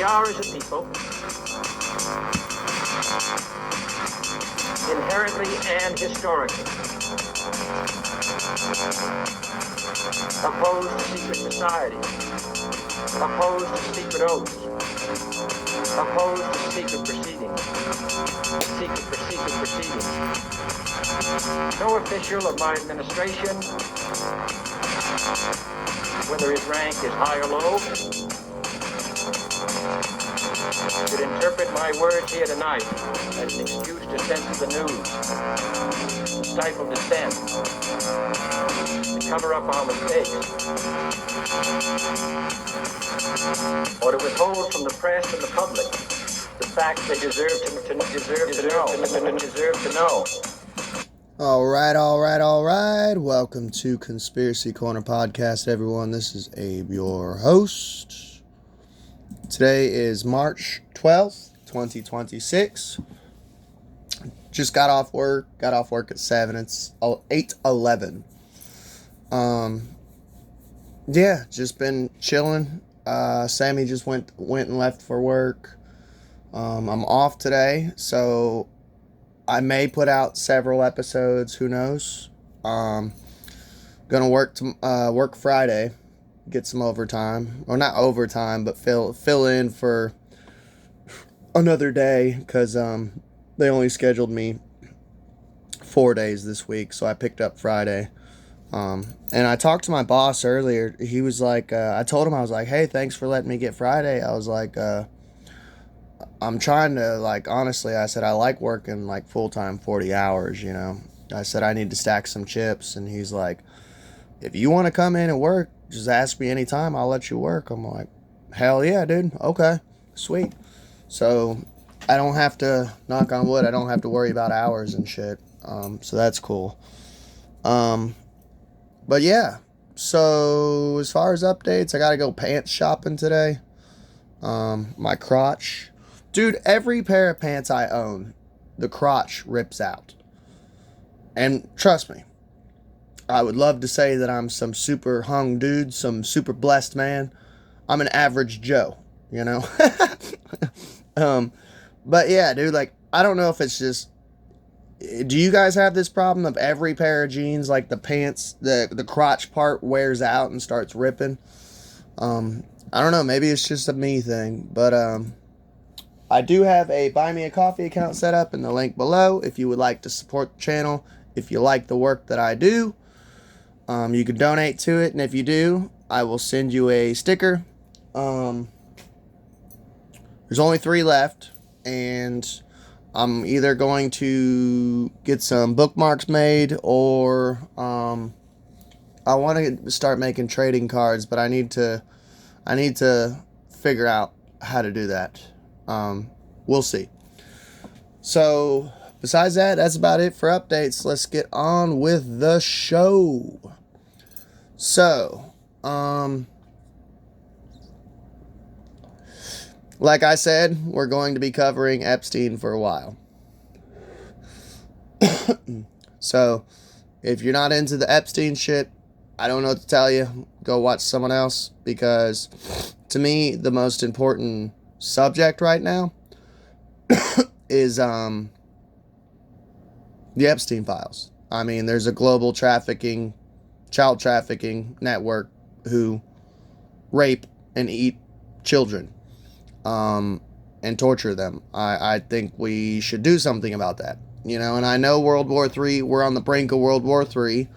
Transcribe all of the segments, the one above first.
are as a people inherently and historically opposed to secret societies, opposed to secret oaths, opposed to secret proceedings. No official of my administration, whether his rank is high or low, should interpret my words here tonight as an excuse to censor the news, to stifle dissent, to cover up our mistakes, or to withhold from the press and the public the facts they deserve to know. All right. Welcome to Conspiracy Corner Podcast, everyone. This is Abe, your host. Today is March 12th, 2026. Just got off work at 7. It's 8:11. Yeah, just been chilling. Sammy just went and left for work. I'm off today, so I may put out several episodes. Who knows? Gonna work Friday, get some overtime, or not overtime, but fill in for another day because they only scheduled me 4 days this week, so I picked up Friday. And I talked to my boss earlier. He was like, I told him, I was like, hey, thanks for letting me get Friday. I was like, I'm trying to, like, honestly, I said, I like working, like, full-time 40 hours, you know. I said, I need to stack some chips. And he's like, if you want to come in and work, just ask me anytime. I'll let you work. I'm like, hell yeah, dude. Okay, sweet. So I don't have to, knock on wood, I don't have to worry about hours and shit. So that's cool. But yeah, so as far as updates, I got to go pants shopping today. My crotch. Dude, every pair of pants I own, the crotch rips out. And trust me, I would love to say that I'm some super hung dude, some super blessed man. I'm an average Joe, you know? But yeah, dude, like, I don't know if it's just, do you guys have this problem of every pair of jeans, like the pants, the crotch part wears out and starts ripping? I don't know, maybe it's just a me thing, but, I do have a Buy Me a Coffee account set up in the link below if you would like to support the channel. If you like the work that I do, you can donate to it, and if you do, I will send you a sticker. There's only 3 left, and I'm either going to get some bookmarks made, or I want to start making trading cards, but I need to figure out how to do that. We'll see. So, besides that, that's about it for updates. Let's get on with the show. So, like I said, we're going to be covering Epstein for a while. So, if you're not into the Epstein shit, I don't know what to tell you. Go watch someone else, because to me, the most important subject right now is the Epstein files. I mean, there's a global child trafficking network who rape and eat children and torture them. I think we should do something about that, you know. And I know World War III, we're on the brink of World War III.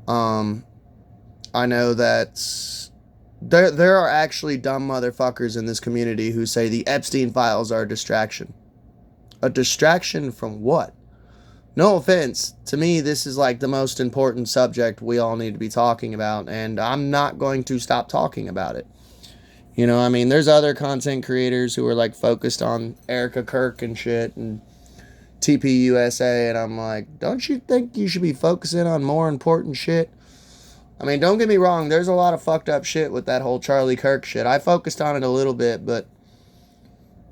I know that there are actually dumb motherfuckers in this community who say the Epstein files are a distraction. A distraction from what? No offense. To me, this is like the most important subject we all need to be talking about, and I'm not going to stop talking about it. You know, I mean, there's other content creators who are like focused on Erica Kirk and shit and TPUSA, and I'm like, don't you think you should be focusing on more important shit? I mean, don't get me wrong, there's a lot of fucked up shit with that whole Charlie Kirk shit. I focused on it a little bit, but...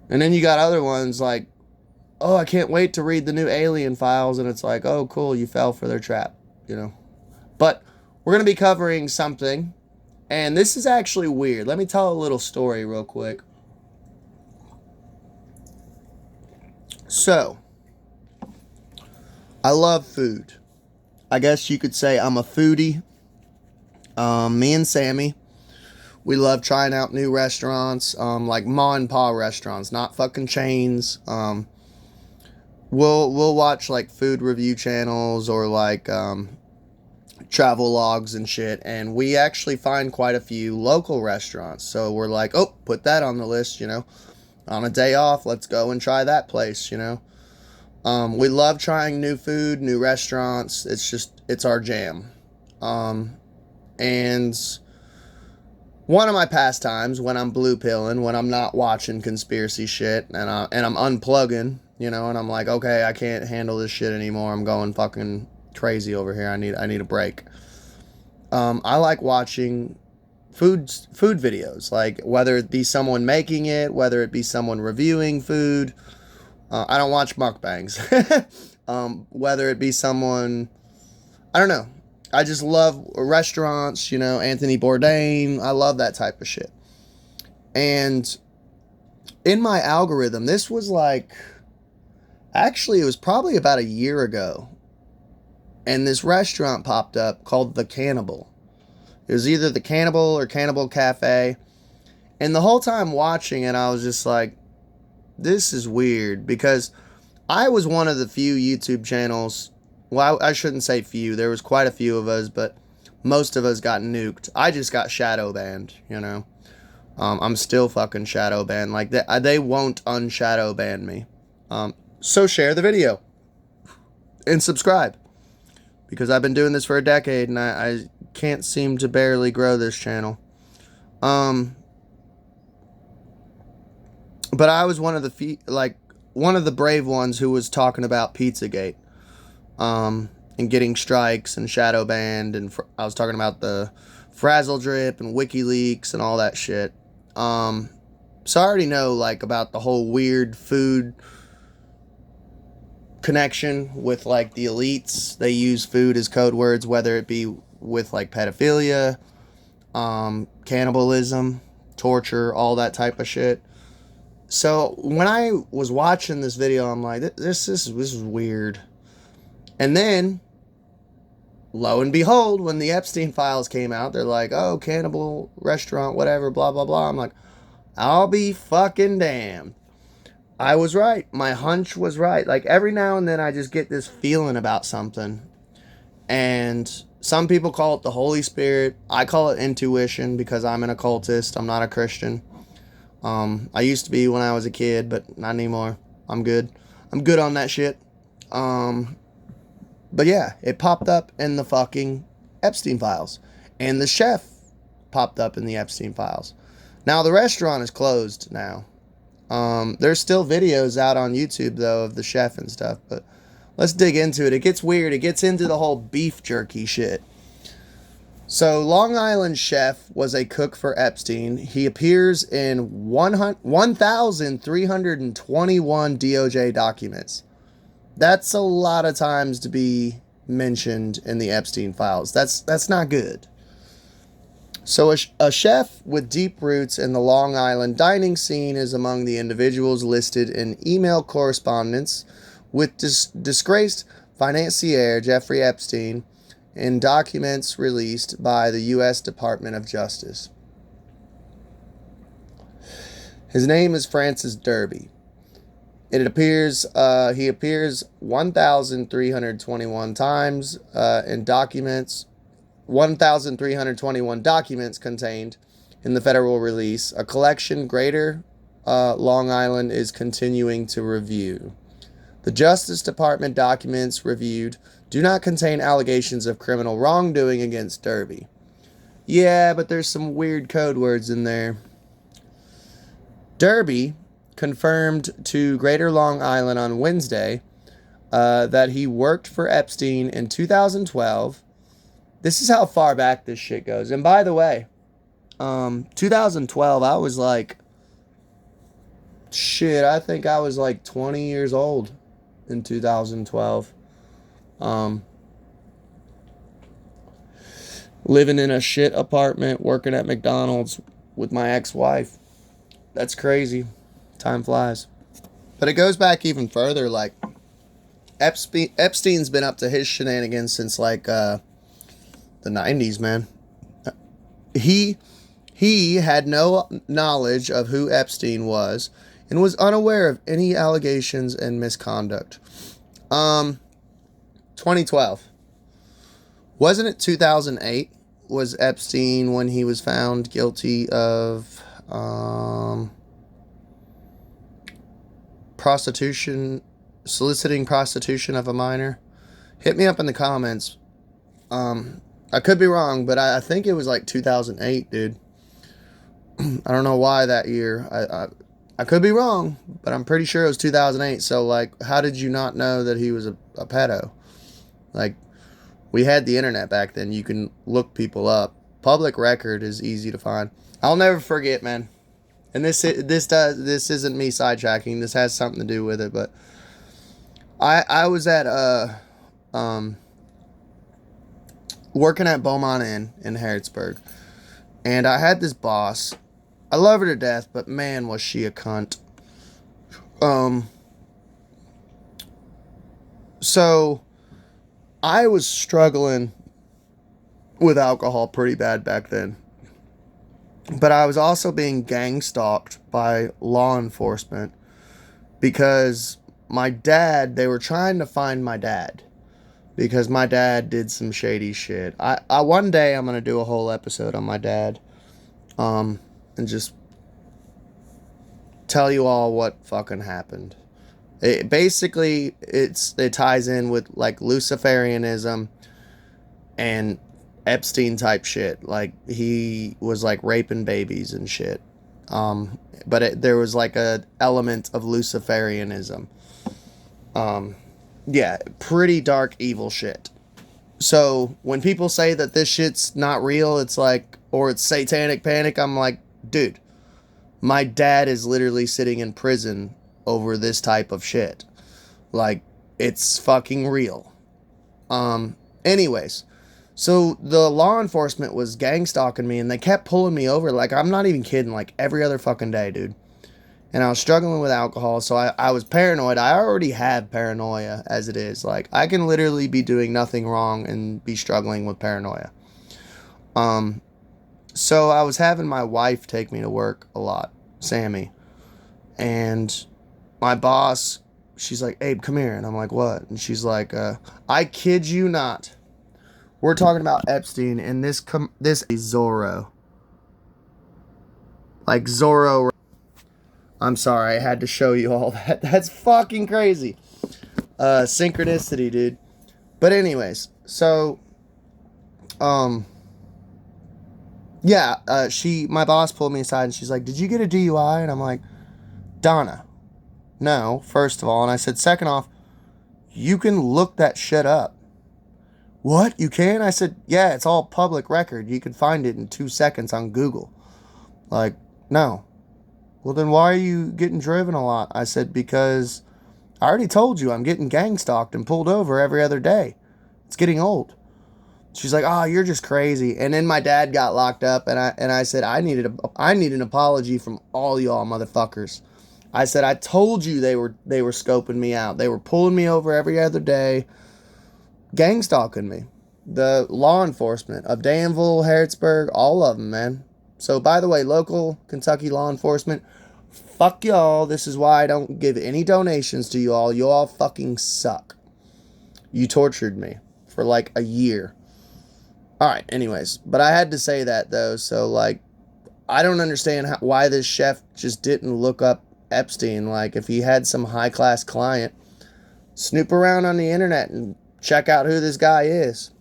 And then you got other ones like, oh, I can't wait to read the new Alien files, and it's like, oh, cool, you fell for their trap, you know? But we're going to be covering something, and this is actually weird. Let me tell a little story real quick. So, I love food. I guess you could say I'm a foodie. Me and Sammy, we love trying out new restaurants, like ma and pa restaurants, not fucking chains. We'll watch like food review channels or like travel logs and shit, and we actually find quite a few local restaurants. So we're like, oh, put that on the list, you know. On a day off, let's go and try that place, you know. We love trying new food, new restaurants. It's our jam. And one of my pastimes when I'm blue pilling, when I'm not watching conspiracy shit, and I'm unplugging, you know, and I'm like, okay, I can't handle this shit anymore. I'm going fucking crazy over here. I need a break. I like watching food videos, like whether it be someone making it, whether it be someone reviewing food. I don't watch mukbangs. Whether it be someone, I don't know. I just love restaurants, you know, Anthony Bourdain. I love that type of shit. And in my algorithm, this was like, actually, it was probably about a year ago. And this restaurant popped up called The Cannibal. It was either The Cannibal or Cannibal Cafe. And the whole time watching it, I was just like, this is weird, because I was one of the few YouTube channels. Well, I shouldn't say few. There was quite a few of us, but most of us got nuked. I just got shadow banned, you know. I'm still fucking shadow banned. Like, they won't unshadow ban me. So share the video and subscribe, because I've been doing this for a decade and I can't seem to barely grow this channel. But I was one of the brave ones who was talking about Pizzagate, and getting strikes and shadow banned, and I was talking about the Frazzle Drip and WikiLeaks and all that shit. So I already know like about the whole weird food connection with like the elites. They use food as code words, whether it be with like pedophilia, cannibalism, torture, all that type of shit. So when I was watching this video, I'm like, this is weird. And then, lo and behold, when the Epstein files came out, they're like, oh, cannibal restaurant, whatever, blah, blah, blah. I'm like, I'll be fucking damned. I was right. My hunch was right. Like, every now and then I just get this feeling about something. And some people call it the Holy Spirit. I call it intuition because I'm an occultist. I'm not a Christian. I used to be when I was a kid, but not anymore. I'm good. I'm good on that shit. But yeah, it popped up in the fucking Epstein files. And the chef popped up in the Epstein files. Now, the restaurant is closed now. There's still videos out on YouTube, though, of the chef and stuff. But let's dig into it. It gets weird. It gets into the whole beef jerky shit. So, Long Island chef was a cook for Epstein. He appears in 1,321 DOJ documents. That's a lot of times to be mentioned in the Epstein files. That's not good. So, a chef with deep roots in the Long Island dining scene is among the individuals listed in email correspondence with disgraced financier Jeffrey Epstein in documents released by the U.S. Department of Justice. His name is Francis Derby. It appears he appears 1,321 times in documents. 1,321 documents contained in the federal release. A collection Greater Long Island is continuing to review. The Justice Department documents reviewed do not contain allegations of criminal wrongdoing against Derby. Yeah, but there's some weird code words in there. Derby confirmed to Greater Long Island on Wednesday that he worked for Epstein in 2012. This is how far back this shit goes. And by the way, 2012, I was like, shit, I think I was like 20 years old in 2012. Living in a shit apartment, working at McDonald's with my ex-wife. That's crazy. Time flies. But it goes back even further. Like, Epstein's been up to his shenanigans since, like, the 90s, man. He had no knowledge of who Epstein was and was unaware of any allegations and misconduct. 2012. Wasn't it 2008 was Epstein when he was found guilty of prostitution, soliciting prostitution of a minor? Hit me up in the comments. I could be wrong, but I think it was like 2008, dude. I don't know why that year. I could be wrong, but I'm pretty sure it was 2008. So, like, how did you not know that he was a pedo? Like, we had the internet back then. You can look people up. Public record is easy to find. I'll never forget, man. And this isn't me sidetracking. This has something to do with it, but I was at working at Beaumont Inn in Harrodsburg, and I had this boss. I love her to death, but man, was she a cunt. So I was struggling with alcohol pretty bad back then, but I was also being gang stalked by law enforcement because they were trying to find my dad. Because my dad did some shady shit. I one day I'm gonna do a whole episode on my dad, and just tell you all what fucking happened. It ties in with like Luciferianism and Epstein type shit. Like, he was like raping babies and shit. But there was like a element of Luciferianism. Yeah, pretty dark, evil shit. So, when people say that this shit's not real, it's like, or it's satanic panic, I'm like, dude, my dad is literally sitting in prison over this type of shit. Like, it's fucking real. Anyways, so the law enforcement was gang stalking me, and they kept pulling me over, like, I'm not even kidding, like, every other fucking day, dude. And I was struggling with alcohol, so I was paranoid. I already have paranoia as it is. Like, I can literally be doing nothing wrong and be struggling with paranoia. So I was having my wife take me to work a lot, Sammy. And my boss, she's like, Abe, come here. And I'm like, what? And she's like, I kid you not. We're talking about Epstein, and this is Zorro. Like, Zorro. I'm sorry, I had to show you all that. That's fucking crazy. Synchronicity, dude. But anyways, so, yeah, my boss pulled me aside and she's like, did you get a DUI? And I'm like, Donna, no, first of all. And I said, second off, you can look that shit up. What? You can? I said, yeah, it's all public record. You can find it in 2 seconds on Google. Like, no. Well, then why are you getting driven a lot? I said, because I already told you I'm getting gang stalked and pulled over every other day. It's getting old. She's like, oh, you're just crazy. And then my dad got locked up, and I said, I need an apology from all y'all motherfuckers. I said, I told you they were scoping me out. They were pulling me over every other day, gang stalking me. The law enforcement of Danville, Harrodsburg, all of them, man. So, by the way, local Kentucky law enforcement, fuck y'all. This is why I don't give any donations to you all. You all fucking suck. You tortured me for like a year. Alright, anyways. But I had to say that, though. So, like, I don't understand why this chef just didn't look up Epstein. Like, if he had some high-class client, snoop around on the internet and check out who this guy is.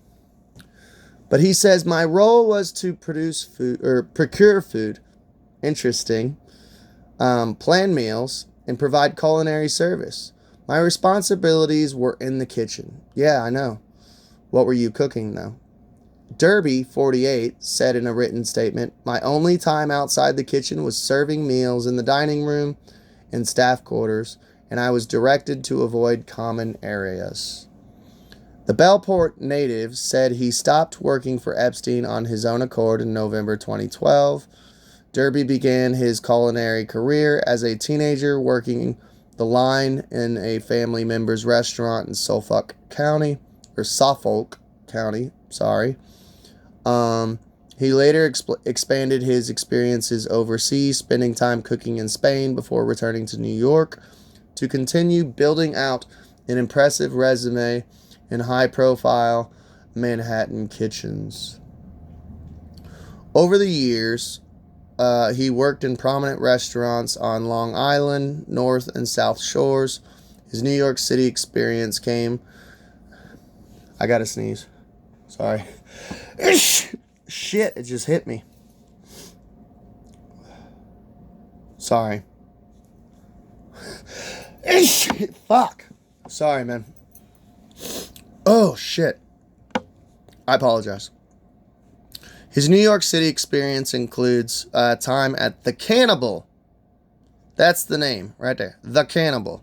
But he says, my role was to procure food, interesting, plan meals, and provide culinary service. My responsibilities were in the kitchen. Yeah, I know. What were you cooking, though? Derby, 48, said in a written statement, my only time outside the kitchen was serving meals in the dining room and staff quarters, and I was directed to avoid common areas. The Bellport native said he stopped working for Epstein on his own accord in November 2012. Derby began his culinary career as a teenager working the line in a family member's restaurant in Suffolk County, sorry. He later expanded his experiences overseas, spending time cooking in Spain before returning to New York to continue building out an impressive resume in high-profile Manhattan kitchens. Over the years, he worked in prominent restaurants on Long Island, North and South Shores. His New York City experience came... I gotta sneeze. Sorry. Shit, it just hit me. Sorry. Fuck. Sorry, man. Oh, shit. I apologize. His New York City experience includes time at the Cannibal. That's the name right there. The Cannibal.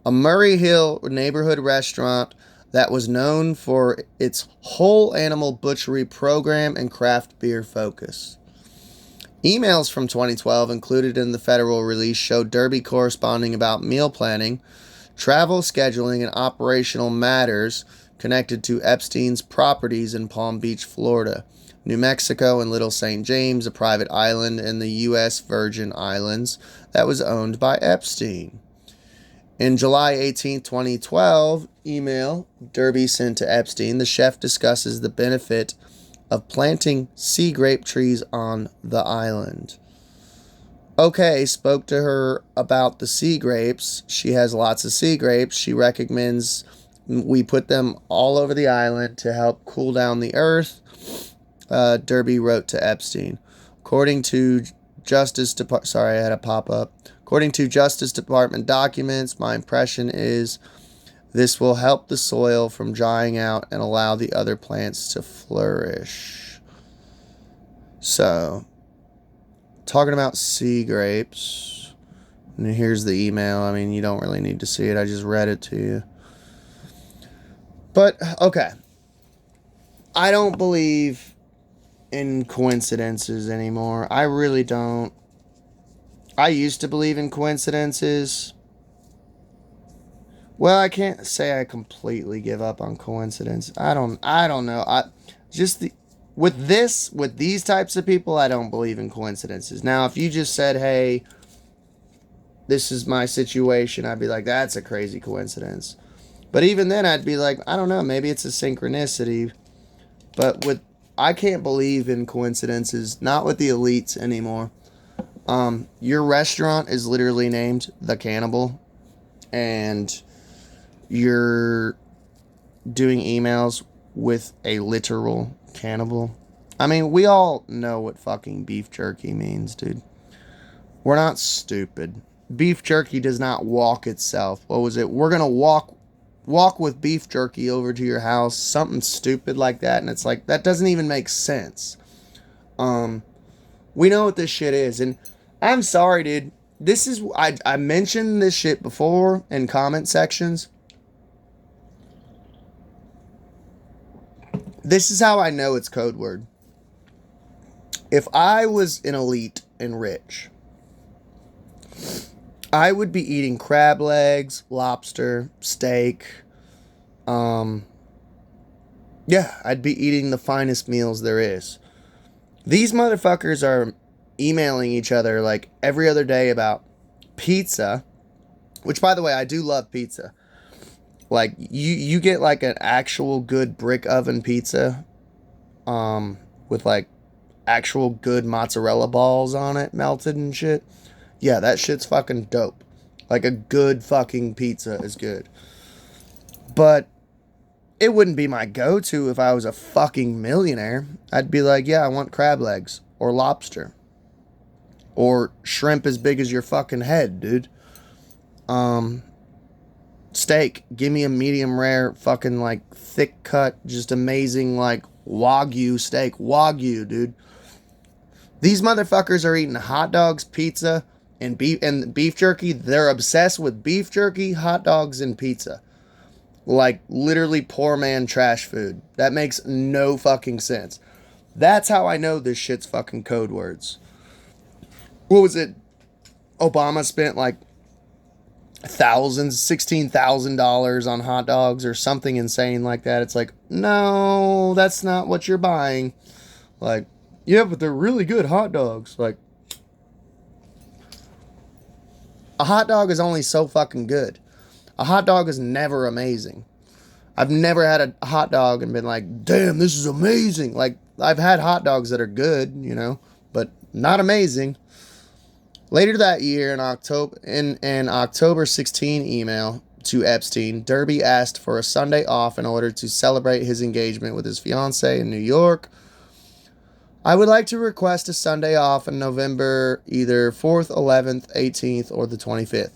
A Murray Hill neighborhood restaurant that was known for its whole animal butchery program and craft beer focus. Emails from 2012 included in the federal release showed Derby corresponding about meal planning, travel scheduling, and operational matters connected to Epstein's properties in Palm Beach, Florida, New Mexico, and Little St. James, a private island in the U.S. Virgin Islands that was owned by Epstein. In July 18, 2012, email Derby sent to Epstein, the chef discusses the benefit of planting sea grape trees on the island. Okay, spoke to her about the sea grapes. She has lots of sea grapes. She recommends we put them all over the island to help cool down the earth, Derby wrote to Epstein. According to Justice Department... Sorry, I had a pop-up. According to Justice Department documents, my impression is this will help the soil from drying out and allow the other plants to flourish. So, talking about sea grapes. And here's the email. I mean, you don't really need to see it. I just read it to you. But, okay. I don't believe in coincidences anymore. I really don't. I used to believe in coincidences. Well, I can't say I completely give up on coincidence. I don't know. With these types of people, I don't believe in coincidences. Now, if you just said, "Hey, this is my situation," I'd be like, "That's a crazy coincidence." But even then, I'd be like, I don't know, maybe it's a synchronicity. But I can't believe in coincidences, not with the elites anymore. Your restaurant is literally named The Cannibal, and you're doing emails with a literal cannibal. I mean, we all know what fucking beef jerky means, dude. We're not stupid. Beef jerky does not walk itself. What was it? We're gonna walk with beef jerky over to your house. Something stupid like that, and it's like, that doesn't even make sense. We know what this shit is, and I'm sorry, dude. This is... I mentioned this shit before in comment sections. This is how I know it's code word. If I was an elite and rich, I would be eating crab legs, lobster, steak. Yeah, I'd be eating the finest meals there is. These motherfuckers are emailing each other like every other day about pizza, which, by the way, I do love pizza. Like, you get like an actual good brick oven pizza with like actual good mozzarella balls on it, melted and shit. Yeah, that shit's fucking dope. Like, a good fucking pizza is good. But it wouldn't be my go-to if I was a fucking millionaire. I'd be like, yeah, I want crab legs or lobster or shrimp as big as your fucking head, dude. Steak. Give me a medium rare, fucking like thick cut, just amazing like Wagyu steak. Wagyu, dude. These motherfuckers are eating hot dogs, pizza, and beef jerky. They're obsessed with beef jerky, hot dogs, and pizza. Like, literally poor man trash food. That makes no fucking sense. That's how I know this shit's fucking code words. What was it? Obama spent like $16,000 on hot dogs or something insane like that. It's like, no, that's not what you're buying. Like, yeah, but they're really good hot dogs. Like, a hot dog is only so fucking good. A hot dog is never amazing. I've never had a hot dog and been like, damn, this is amazing. Like, I've had hot dogs that are good, you know, but not amazing. Later that year, in an October 16 email to Epstein, Derby asked for a Sunday off in order to celebrate his engagement with his fiancée in New York. I would like to request a Sunday off in November, either 4th, 11th, 18th, or the 25th.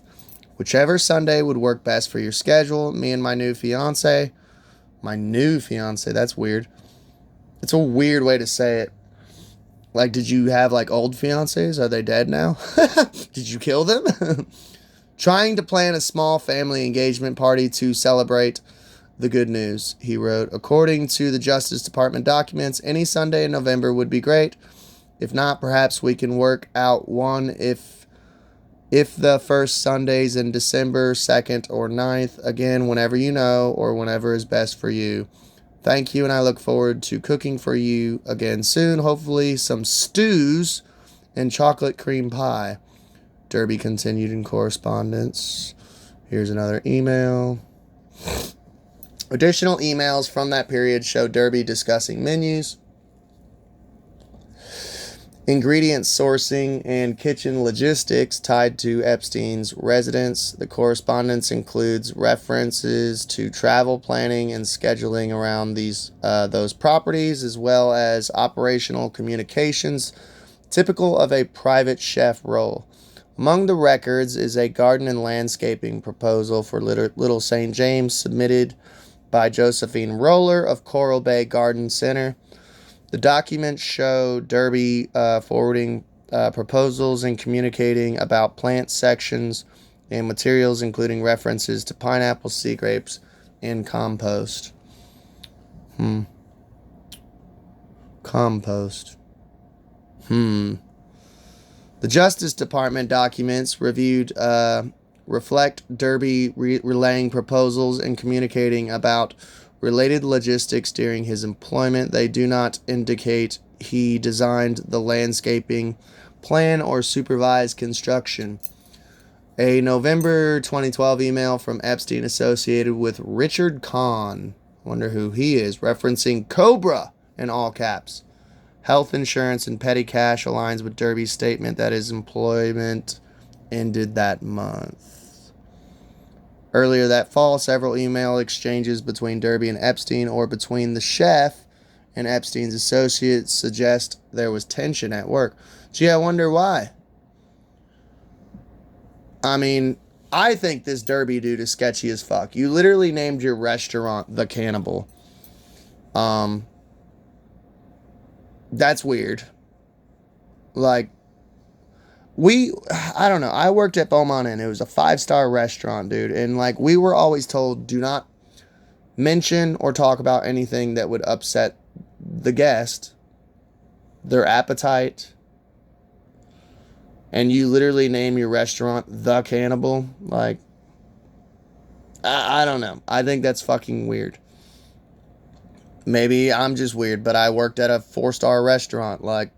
Whichever Sunday would work best for your schedule. Me and my new fiancé, that's weird. It's a weird way to say it. Like, did you have, like, old fiancés? Are they dead now? Did you kill them? Trying to plan a small family engagement party to celebrate the good news, he wrote. According to the Justice Department documents, any Sunday in November would be great. If not, perhaps we can work out one if the first Sundays in December, 2nd or 9th, again, whenever you know or whenever is best for you. Thank you, and I look forward to cooking for you again soon. Hopefully some stews and chocolate cream pie. Derby continued in correspondence. Here's another email. Additional emails from that period show Derby discussing menus, ingredient sourcing, and kitchen logistics tied to Epstein's residence. The correspondence includes references to travel planning and scheduling around those properties, as well as operational communications typical of a private chef role. Among the records is a garden and landscaping proposal for Little St. James submitted by Josephine Roller of Coral Bay Garden Center. The documents show Derby forwarding proposals and communicating about plant sections and materials, including references to pineapple, sea grapes, and compost. Compost. The Justice Department documents reflect Derby relaying proposals and communicating about related logistics during his employment. They do not indicate he designed the landscaping plan or supervised construction. A November 2012 email from Epstein associated with Richard Kahn, wonder who he is, referencing Cobra in all caps. Health insurance and petty cash aligns with Derby's statement that his employment ended that month. Earlier that fall, several email exchanges between Derby and Epstein, or between the chef and Epstein's associates, suggest there was tension at work. Gee, I wonder why. I mean, I think this Derby dude is sketchy as fuck. You literally named your restaurant the Cannibal. That's weird. Like, I don't know. I worked at Beaumont Inn. It was a 5-star restaurant, dude. And, like, we were always told, do not mention or talk about anything that would upset the guest, their appetite. And you literally name your restaurant The Cannibal. Like, I don't know. I think that's fucking weird. Maybe I'm just weird, but I worked at a 4-star restaurant. Like,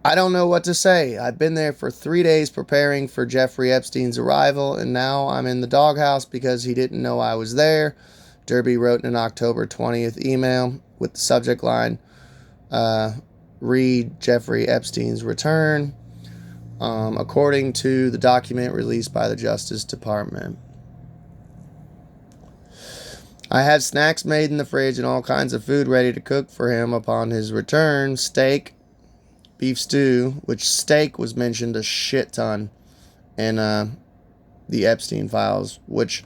I don't know what to say. I've been there for 3 days preparing for Jeffrey Epstein's arrival, and now I'm in the doghouse because he didn't know I was there. Derby wrote in an October 20th email with the subject line, read Jeffrey Epstein's return, according to the document released by the Justice Department. I have snacks made in the fridge and all kinds of food ready to cook for him upon his return. Steak, beef stew, which steak was mentioned a shit ton in the Epstein files, which,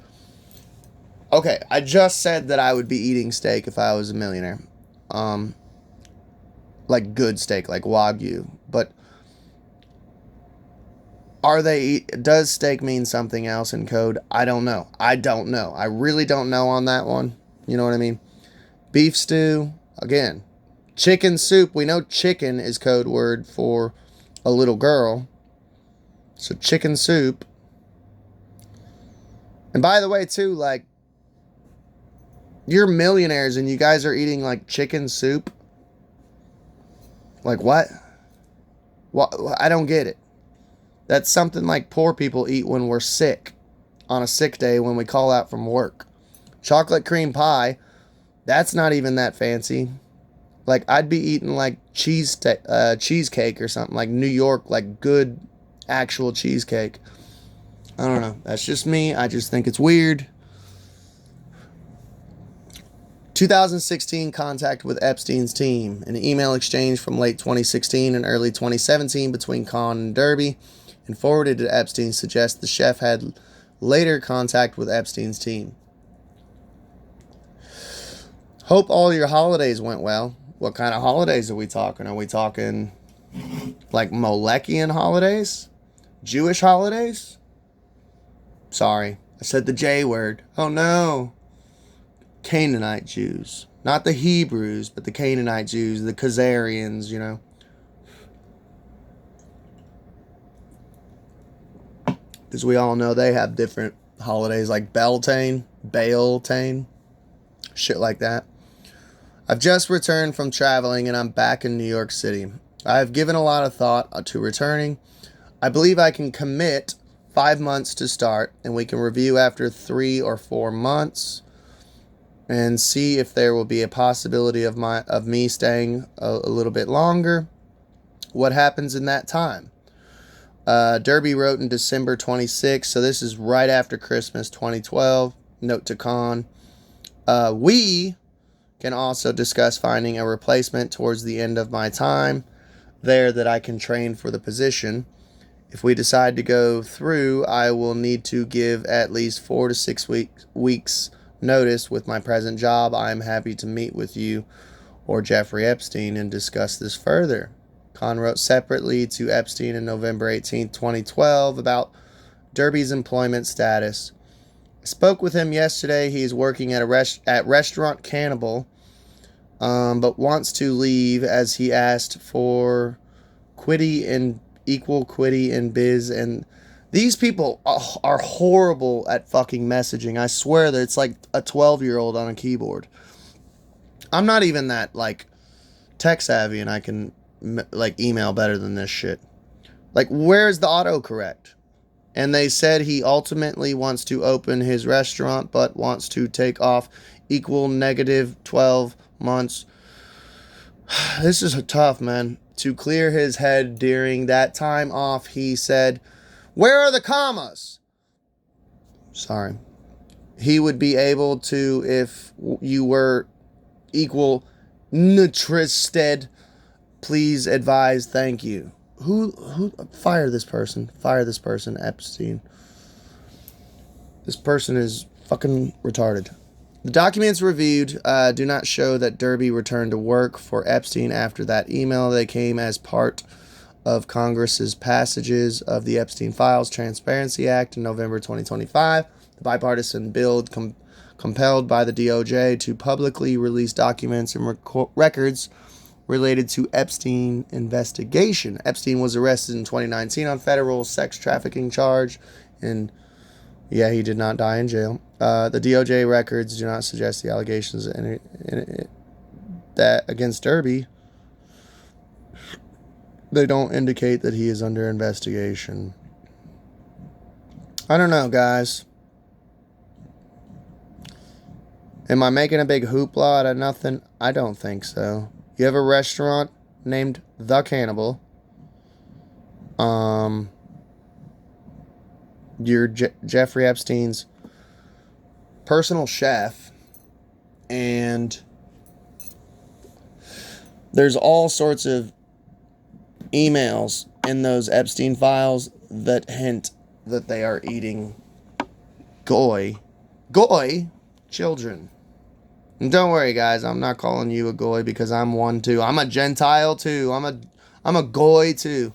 okay, I just said that I would be eating steak if I was a millionaire. Like good steak, like Wagyu. But does steak mean something else in code? I don't know. I really don't know on that one. You know what I mean? Beef stew, again. Chicken soup. We know chicken is code word for a little girl. So chicken soup. And by the way, too, like, you're millionaires and you guys are eating, like, chicken soup. Like, what? What? I don't get it. That's something like poor people eat when we're sick, on a sick day when we call out from work. Chocolate cream pie, that's not even that fancy. Like, I'd be eating, like, cheesecake or something, like New York, like, good actual cheesecake. I don't know. That's just me. I just think it's weird. 2016 contact with Epstein's team. An email exchange from late 2016 and early 2017 between Khan and Derby and forwarded to Epstein suggests the chef had later contact with Epstein's team. Hope all your holidays went well. What kind of holidays are we talking? Are we talking like Molekian holidays? Jewish holidays? Sorry, I said the J word. Oh no. Canaanite Jews. Not the Hebrews, but the Canaanite Jews, the Khazarians, you know. Because we all know they have different holidays like Beltane, shit like that. I've just returned from traveling and I'm back in New York City. I have given a lot of thought to returning. I believe I can commit 5 months to start, and we can review after 3 or 4 months and see if there will be a possibility of me staying a little bit longer. What happens in that time? Derby wrote in December 26, so this is right after Christmas 2012. Note to Khan. We can also discuss finding a replacement towards the end of my time there that I can train for the position. If we decide to go through, I will need to give at least 4 to 6 weeks notice with my present job. I am happy to meet with you or Jeffrey Epstein and discuss this further. Khan wrote separately to Epstein on November 18, 2012 about Derby's employment status. I spoke with him yesterday. He is working at restaurant Cannibal, but wants to leave as he asked for equal quiddy in biz, and these people are horrible at fucking messaging. I swear that it's like a 12-year-old on a keyboard. I'm not even that, like, tech savvy, and I can, like, email better than this shit. Like, where's the autocorrect? And they said he ultimately wants to open his restaurant, but wants to take off equal negative 12 months. This is tough, man. To clear his head during that time off, he said, "Where are the commas?" Sorry. He would be able to if you were equal interested. Please advise. Thank you. Who fire this person? Fire this person, Epstein. This person is fucking retarded. The documents reviewed do not show that Derby returned to work for Epstein after that email. They came as part of Congress's passages of the Epstein Files Transparency Act in November 2025. The bipartisan bill compelled by the DOJ to publicly release documents and records related to Epstein investigation. Epstein was arrested in 2019 on federal sex trafficking charge, and yeah, he did not die in jail. The DOJ records do not suggest the allegations that against Derby. They don't indicate that he is under investigation. I don't know, guys. Am I making a big hoopla out of nothing? I don't think so. You have a restaurant named The Cannibal. You're Jeffrey Epstein's personal chef, and there's all sorts of emails in those Epstein files that hint that they are eating goy children. And don't worry, guys, I'm not calling you a goy because I'm one too. I'm a Gentile too. I'm a goy too.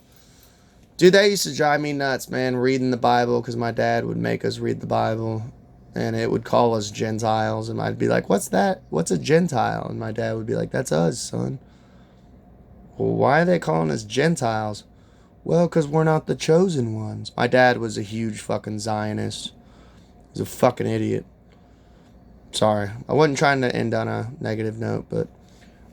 Dude, that used to drive me nuts, man, reading the Bible, because my dad would make us read the Bible, and it would call us Gentiles, and I'd be like, what's that? What's a Gentile? And my dad would be like, that's us, son. Well, why are they calling us Gentiles? Well, because we're not the chosen ones. My dad was a huge fucking Zionist. He's a fucking idiot. Sorry. I wasn't trying to end on a negative note, but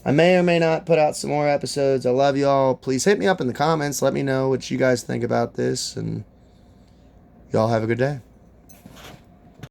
I may or may not put out some more episodes. I love y'all. Please hit me up in the comments. Let me know what you guys think about this, and y'all have a good day.